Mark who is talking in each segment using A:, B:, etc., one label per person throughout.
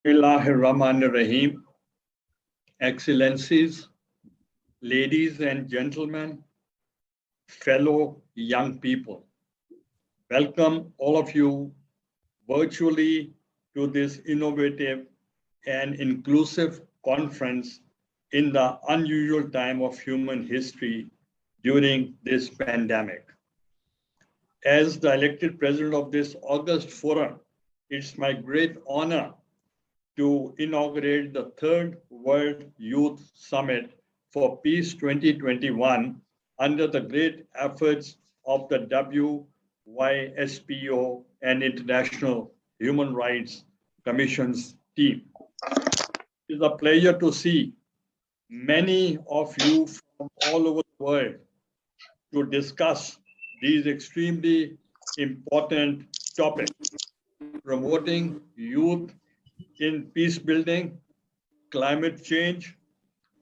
A: Bismillahirrahmanirrahim. Excellencies, ladies and gentlemen, fellow young people, welcome all of you virtually to this innovative and inclusive conference in the unusual time of human history during this pandemic. As the elected president of this August forum, it's my great honor to inaugurate the third World Youth Summit for Peace 2021 under the great efforts of the WYSPO and International Human Rights Commission's team. It is a pleasure to see many of you from all over the world to discuss these extremely important topics: promoting youth in peace building, climate change,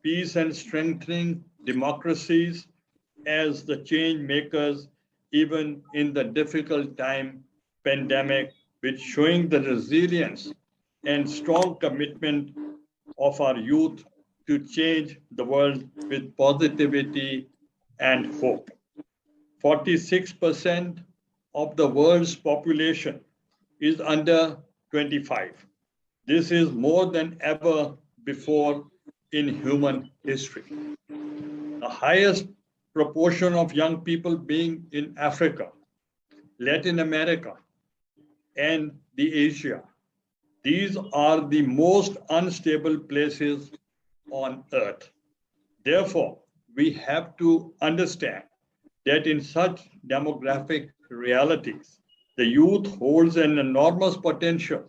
A: peace and strengthening democracies as the change makers, even in the difficult time pandemic, with showing the resilience and strong commitment of our youth to change the world with positivity and hope. 46% of the world's population is under 25. This is more than ever before in human history. The highest proportion of young people being in Africa, Latin America, and the Asia. These are the most unstable places on earth. Therefore, we have to understand that in such demographic realities, the youth holds an enormous potential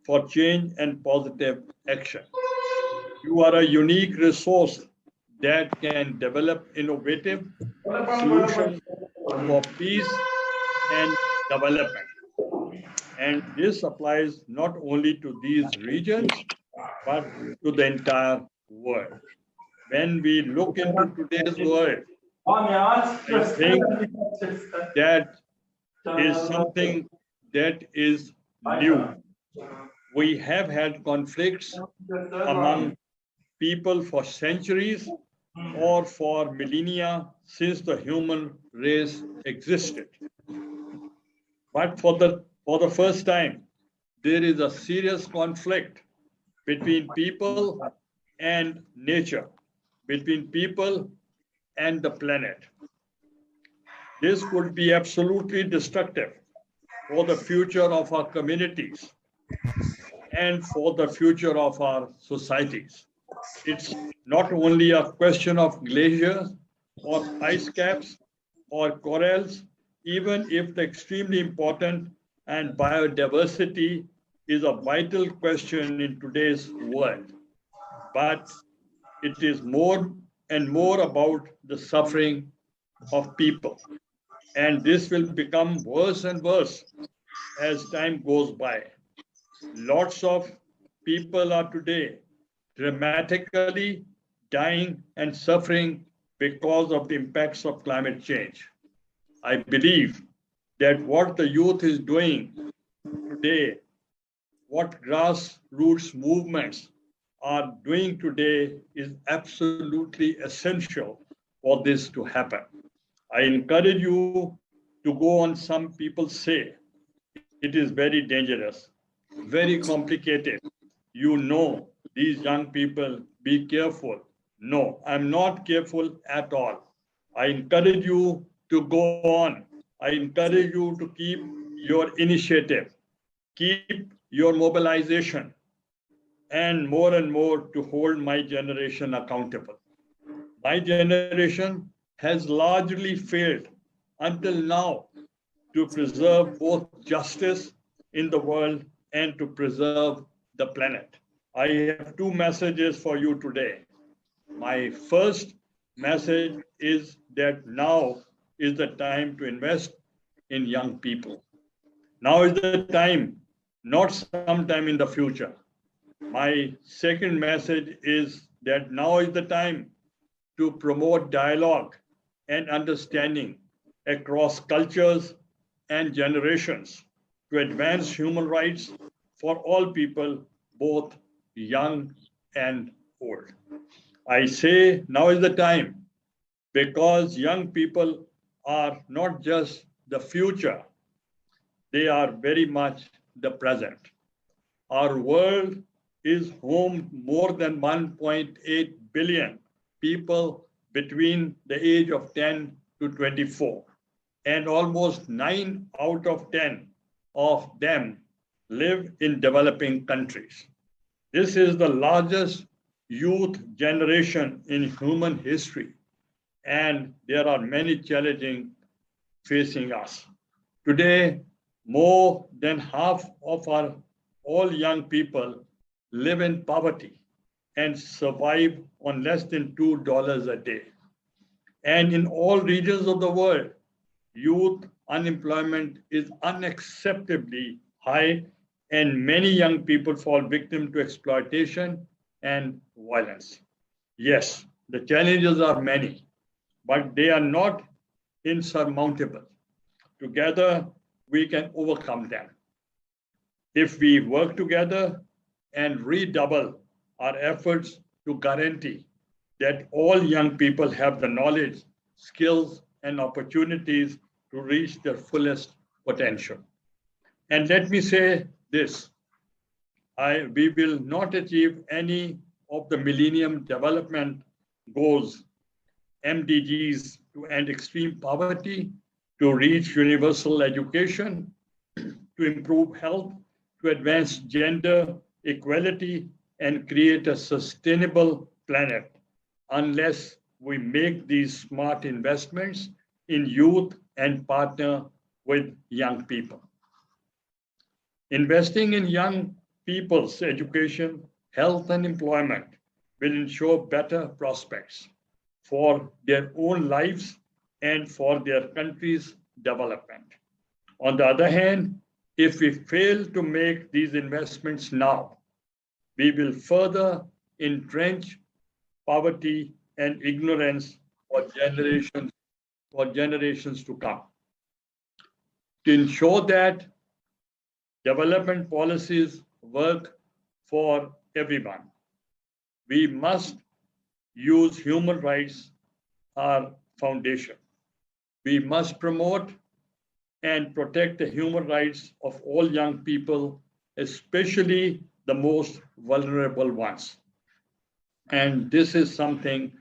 A: for change and positive action. You are a unique resource that can develop innovative solutions for peace and development. And this applies not only to these regions, but to the entire world. When we look into today's world, I think that is something that is new. We have had conflicts among people for centuries or for millennia since the human race existed. But for the first time, there is a serious conflict between people and nature, between people and the planet. This could be absolutely destructive for the future of our communities and for the future of our societies. It's not only a question of glaciers or ice caps or corals, even if the extremely important and biodiversity is a vital question in today's world. But it is more and more about the suffering of people. And this will become worse and worse as time goes by. Lots of people are today dramatically dying and suffering because of the impacts of climate change. I believe that what the youth is doing today, what grassroots movements are doing today, is absolutely essential for this to happen. I encourage you to go on. Some people say it is very dangerous, very complicated. You know, these young people, be careful. No, I'm not careful at all. I encourage you to go on. I encourage you to keep your initiative, keep your mobilization, and more to hold my generation accountable. My generation has largely failed until now to preserve both justice in the world and to preserve the planet. I have two messages for you today. My first message is that now is the time to invest in young people. Now is the time, not sometime in the future. My second message is that now is the time to promote dialogue and understanding across cultures and generations to advance human rights for all people both young and old. I say now is the time because young people are not just the future, they are very much the present. Our world is home more than 1.8 billion people between the age of 10 to 24, and almost 9 out of 10 of them live in developing countries. This is the largest youth generation in human history, and there are many challenges facing us. Today, more than half of our all young people live in poverty and survive on less than $2 a day. And in all regions of the world, youth unemployment is unacceptably high, and many young people fall victim to exploitation and violence. Yes, the challenges are many, but they are not insurmountable. Together, we can overcome them. If we work together and redouble our efforts to guarantee that all young people have the knowledge, skills, and opportunities to reach their fullest potential. And let me say this, we will not achieve any of the Millennium Development Goals, MDGs, to end extreme poverty, to reach universal education, to improve health, to advance gender equality, and create a sustainable planet unless we make these smart investments in youth and partner with young people. Investing in young people's education, health, and employment will ensure better prospects for their own lives and for their country's development. On the other hand, if we fail to make these investments now, we will further entrench poverty and ignorance for generations to come. To ensure that development policies work for everyone, we must use human rights, our foundation. We must promote and protect the human rights of all young people, especially the most vulnerable ones. And this is something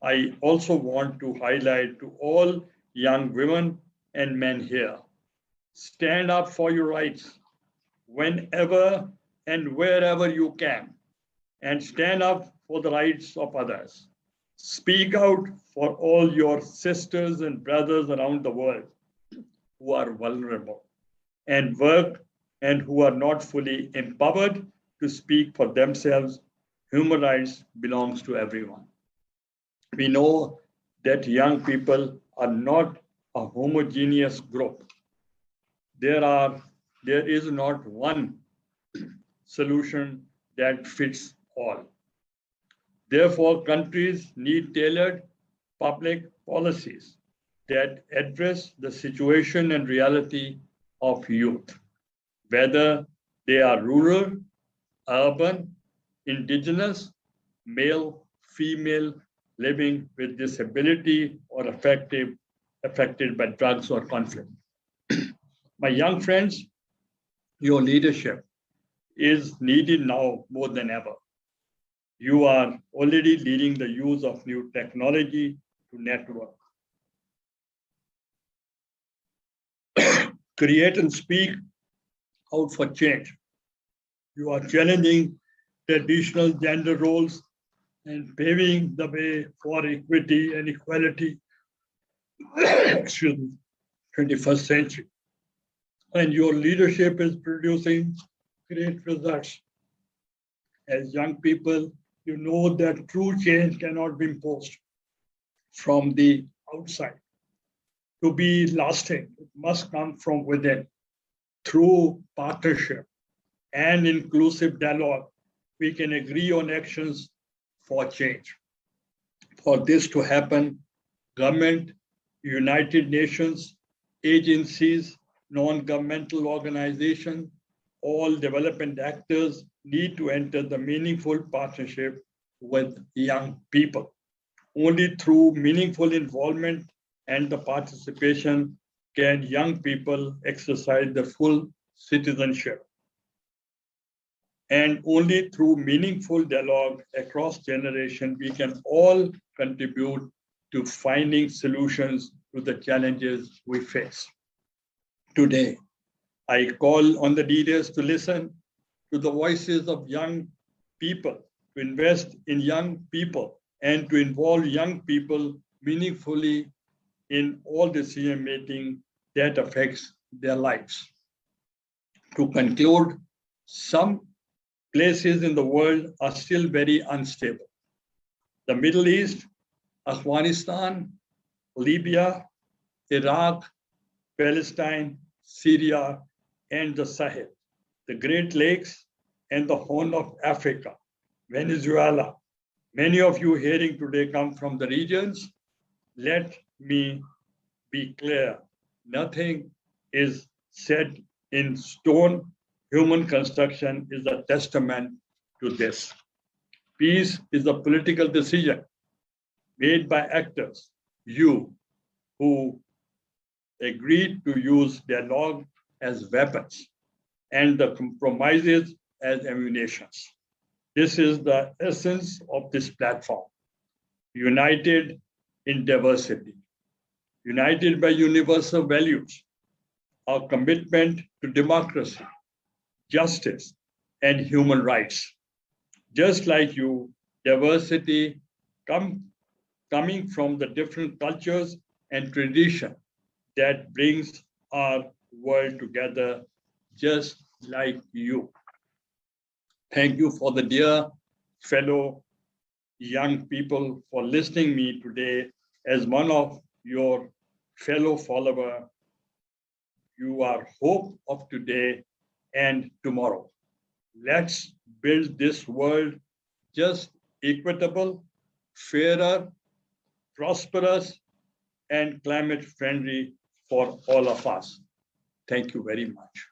A: I also want to highlight to all young women and men here. Stand up for your rights whenever and wherever you can, and stand up for the rights of others. Speak out for all your sisters and brothers around the world who are vulnerable and work and who are not fully empowered to speak for themselves. Human rights belongs to everyone. We know that young people are not a homogeneous group. There is not one solution that fits all. Therefore, countries need tailored public policies that address the situation and reality of youth, whether they are rural, urban, indigenous, male, female, living with disability, or affected by drugs or conflict. My young friends, your leadership is needed now more than ever. You are already leading the use of new technology to network, create and speak out for change. You are challenging traditional gender roles and paving the way for equity and equality, excuse me, 21st century. And your leadership is producing great results. As young people, you know that true change cannot be imposed from the outside. To be lasting, it must come from within. Through partnership and inclusive dialogue, we can agree on actions for change. For this to happen, government, United Nations, agencies, non-governmental organizations, all development actors need to enter the meaningful partnership with young people. Only through meaningful involvement and the participation can young people exercise the full citizenship. And only through meaningful dialogue across generations, we can all contribute to finding solutions to the challenges we face. Today, I call on the leaders to listen to the voices of young people, to invest in young people, and to involve young people meaningfully in all decision making that affects their lives. To conclude, some places in the world are still very unstable. The Middle East, Afghanistan, Libya, Iraq, Palestine, Syria, and the Sahel, the Great Lakes, and the Horn of Africa, Venezuela. Many of you hearing today come from the regions. Let me be clear, nothing is set in stone. Human construction is a testament to this. Peace is a political decision made by actors, you, who agreed to use dialogue as weapons and the compromises as ammunition. This is the essence of this platform, united in diversity, united by universal values, our commitment to democracy, justice, and human rights. Just like you, diversity coming from the different cultures and tradition that brings our world together, just like you. Thank you for the dear fellow young people for listening me today as one of your fellow follower. You are hope of today and tomorrow. Let's build this world just equitable, fairer, prosperous, and climate friendly for all of us. Thank you very much.